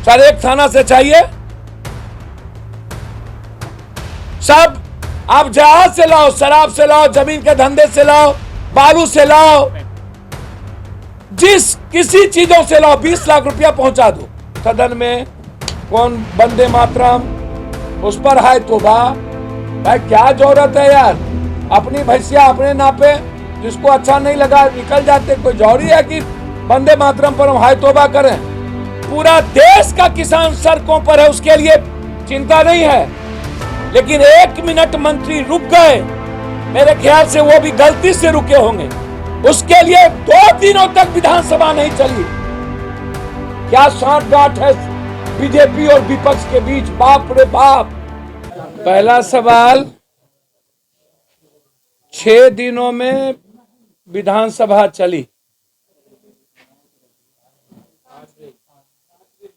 Sir एक थाना से चाहिए सब। आप जहाज से लाओ, शराब से लाओ, जमीन के धंधे से लाओ, बालू से लाओ, जिस किसी चीजों से लाओ, 20 लाख रुपया पहुंचा दो। सदन में कौन वंदे मातरम, उस पर हाय तोबा। भाई क्या जरूरत है यार, अपनी भैंसिया अपने नापे, जिसको अच्छा नहीं लगा निकल जाते। कोई जरूरी है कि वंदे मातरम पर हम हाय तोबा करें? पूरा देश का किसान सड़कों पर है, उसके लिए चिंता नहीं है। लेकिन 1 मिनट मंत्री रुक गए, मेरे ख्याल से वो भी गलती से रुके होंगे, उसके लिए 2 दिनों तक विधानसभा नहीं चली। क्या सांठगांठ है बीजेपी और विपक्ष के बीच, बाप रे बाप। पहला सवाल, 6 दिनों में विधानसभा चली,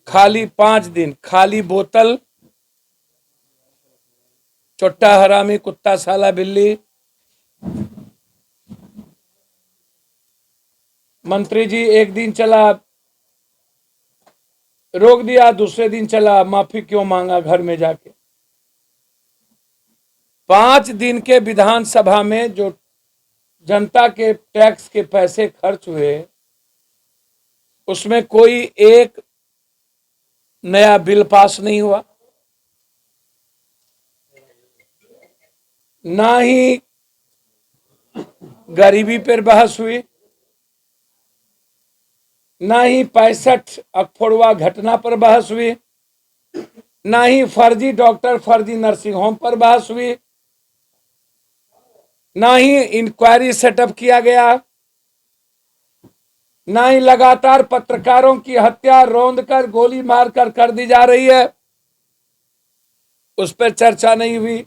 खाली 5 दिन, खाली बोतल, चोट्टा हरामी, कुत्ता साला बिल्ली। मंत्री जी एक दिन चला, रोक दिया, दूसरे दिन चला, माफी क्यों मांगा घर में जाके। 5 दिन के विधानसभा में जो जनता के टैक्स के पैसे खर्च हुए, उसमें कोई एक नया बिल पास नहीं हुआ, ना ही गरीबी पर बहस हुई, ना ही 65 अखफोड़वा घटना पर बहस हुई, ना ही फर्जी डॉक्टर, फर्जी नर्सिंग होम पर बहस हुई, ना ही इंक्वायरी सेटअप किया गया, ना ही लगातार पत्रकारों की हत्या रौंद कर, गोली मारकर कर दी जा रही है, उस पर चर्चा नहीं हुई।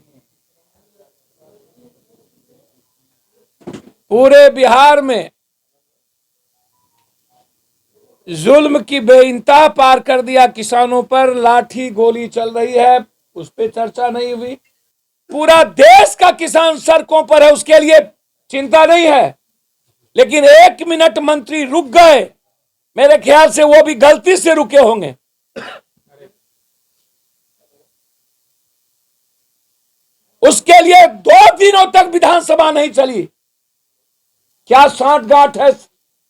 पूरे बिहार में जुल्म की बेइंतहा पार कर दिया, किसानों पर लाठी गोली चल रही है, उस पर चर्चा नहीं हुई। पूरा देश का किसान सड़कों पर है, उसके लिए चिंता नहीं है। लेकिन 1 मिनट मंत्री रुक गए, मेरे ख्याल से वो भी गलती से रुके होंगे, उसके लिए 2 दिनों तक विधानसभा नहीं चली। क्या सांठगांठ है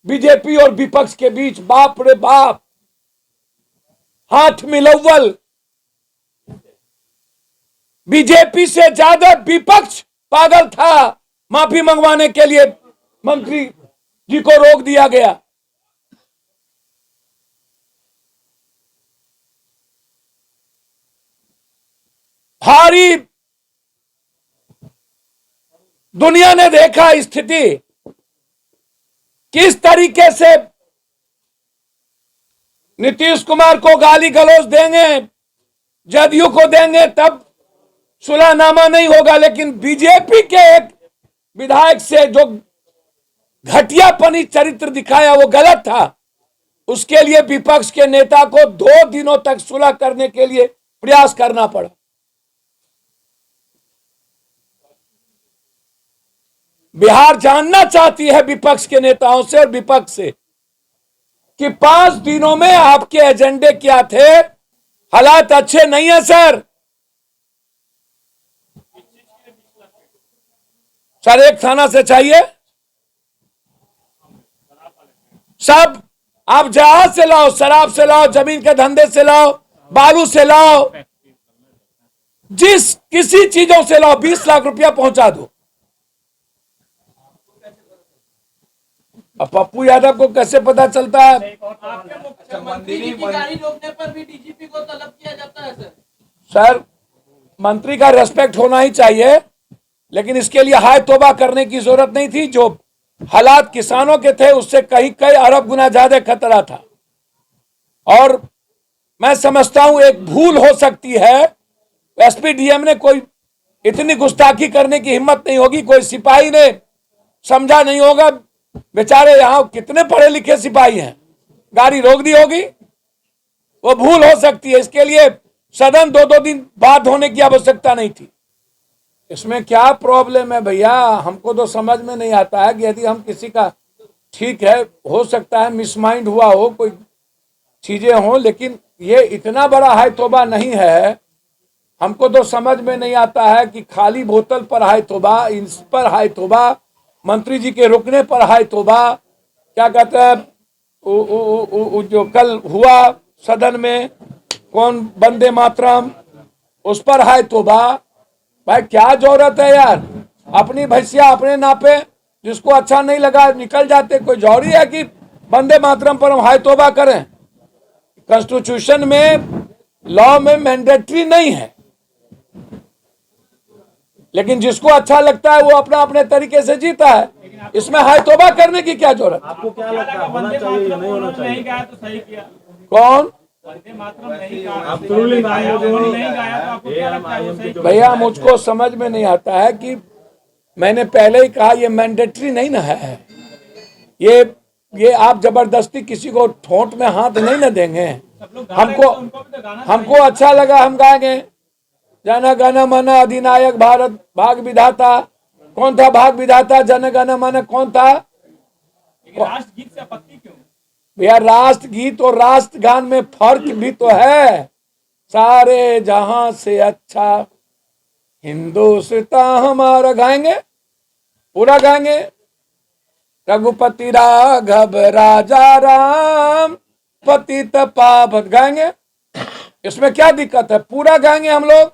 बीजेपी और विपक्ष के बीच, बाप रे बाप। हाथ मिलौवल, बीजेपी से ज्यादा विपक्ष पागल था। माफी मंगवाने के लिए मंत्री जी को रोक दिया गया। भारी दुनिया ने देखा स्थिति, किस तरीके से नीतीश कुमार को गाली गलौज देंगे, जदयू को देंगे, तब सुलहनामा नहीं होगा। लेकिन बीजेपी के एक विधायक से जो घटियापनी चरित्र दिखाया वो गलत था, उसके लिए विपक्ष के नेता को 2 दिनों तक सुलह करने के लिए प्रयास करना पड़ा। बिहार जानना चाहती है विपक्ष के नेताओं से और विपक्ष से कि 5 दिनों में आपके एजेंडे क्या थे। हालात अच्छे नहीं है सर। सर एक थाना से चाहिए सब। आप जहाज से लाओ, शराब से लाओ, जमीन के धंधे से लाओ, बालू से लाओ, जिस किसी चीजों से लाओ, 20 लाख रुपया पहुंचा दो। अब पप्पू यादव को कैसे पता चलता है? मंत्री जी की गाड़ी रोकने पर भी डीजीपी को तलब किया जाता है सर, मंत्री का रेस्पेक्ट होना ही चाहिए, लेकिन इसके लिए हाय तौबा करने की जरूरत नहीं थी। जो हालात किसानों के थे उससे कई अरब गुना ज्यादा खतरा था। और मैं समझता हूं एक भूल हो सकती है, एसपीडीएम ने कोई इतनी गुस्ताखी करने की हिम्मत नहीं होगी, कोई सिपाही ने समझा नहीं होगा। बेचारे यहां कितने पढ़े लिखे सिपाही हैं, गाड़ी रोक दी होगी, वो भूल हो सकती है। इसके लिए सदन 2-2 दिन बाद होने की आवश्यकता नहीं थी। इसमें क्या प्रॉब्लम है भैया? हमको तो समझ में नहीं आता है कि यदि हम किसी का, ठीक है, हो सकता है मिसमाइंड हुआ हो, कोई चीजें हो, लेकिन ये इतना बड़ा हाय तौबा नहीं है। हमको तो समझ में नहीं आता है कि खाली बोतल पर हाय तौबा, इस पर हाय तौबा, मंत्री जी के रुकने पर हाय तौबा, क्या कहते हैं जो कल हुआ सदन में कौन वंदे मातरम, उस पर हाय तौबा। भाई क्या जरूरत है यार, अपनी भैंसिया अपने नापे, जिसको अच्छा नहीं लगा निकल जाते। कोई जरूरी है कि वंदे मातरम पर हम हाय तौबा करें? कॉन्स्टिट्यूशन में, लॉ में मैंडेटरी नहीं है, लेकिन जिसको अच्छा लगता है वो अपना अपने तरीके से जीता है। इसमें हाय तौबा करने की क्या जरूरत? आपको क्या लगता है, होना चाहिए या नहीं होना चाहिए? नहीं गाया तो सही किया। कौन? वंदे मातरम नहीं गाया, आप नहीं गाया, नहीं गाया तो आपको क्या लगता है वो सही? भैया मुझको समझ में नहीं आता है कि मैंने पहले ही कहा ये मैंडेटरी नहीं ना है। ये आप जबरदस्ती किसी को ठोंट में हाथ नहीं ना देंगे। हमको अच्छा लगा हम गाएंगे, जन गण मन अधिनायक भारत भाग विधाता। कौन था भाग विधाता? जन गण मन कौन था? राष्ट्रगीत से आपत्ति क्यों? भैया राष्ट्रगीत और राष्ट्रगान में फर्क भी तो है। सारे जहां से अच्छा हिंदुस्तान हमारा गाएंगे, पूरा गाएंगे। रघुपति राघव राजा राम पतित पावन गाएंगे। इसमें क्या दिक्कत है? पूरा गाएंगे हम लोग,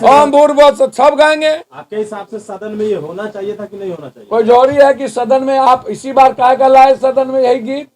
ओम भूर्भुवः सब गाएंगे। आपके हिसाब से सदन में ये होना चाहिए था कि नहीं होना चाहिए? कोई जरूरी है कि सदन में आप इसी बार काहे का लाए सदन में यही गीत?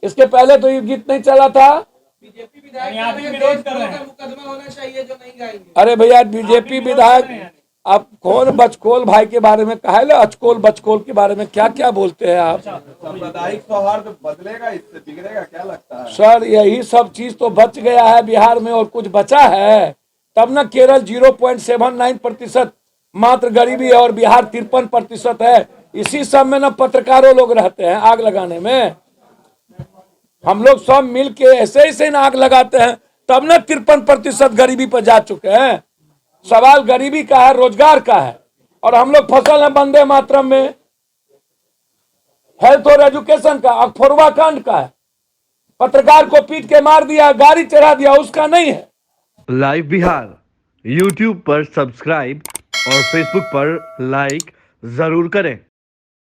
इसके पहले तो ये गीत नहीं चला था। बीजेपी विधायक का मुकदमा होना चाहिए जो नहीं गाएंगे। अरे भैया बीजेपी विधायक, आप कौन बचकोल भाई के बारे में कहा है? अचकोल बचकोल के बारे में क्या क्या बोलते हैं आप? सांप्रदायिक सौहार्द बदलेगा, इससे बिगड़ेगा, क्या लगता है? सर यही सब चीज तो बच गया है बिहार में, और कुछ बचा है? तब न केरल 0.79% मात्र गरीबी है और बिहार 53% है। इसी सब में न पत्रकारों लोग रहते हैं आग लगाने में। हम लोग सब मिल के ऐसे ऐसे आग लगाते हैं, तब न 53% गरीबी पर जा चुके हैं। सवाल गरीबी का है, रोजगार का है, और हम लोग फसल है वंदे मातरम में। हेल्थ और एजुकेशन का, अखफोरवा कांड का है। पत्रकार को पीट के मार दिया, गाड़ी चढ़ा दिया, उसका नहीं है। लाइव बिहार YouTube पर सब्सक्राइब और Facebook पर लाइक जरूर करें।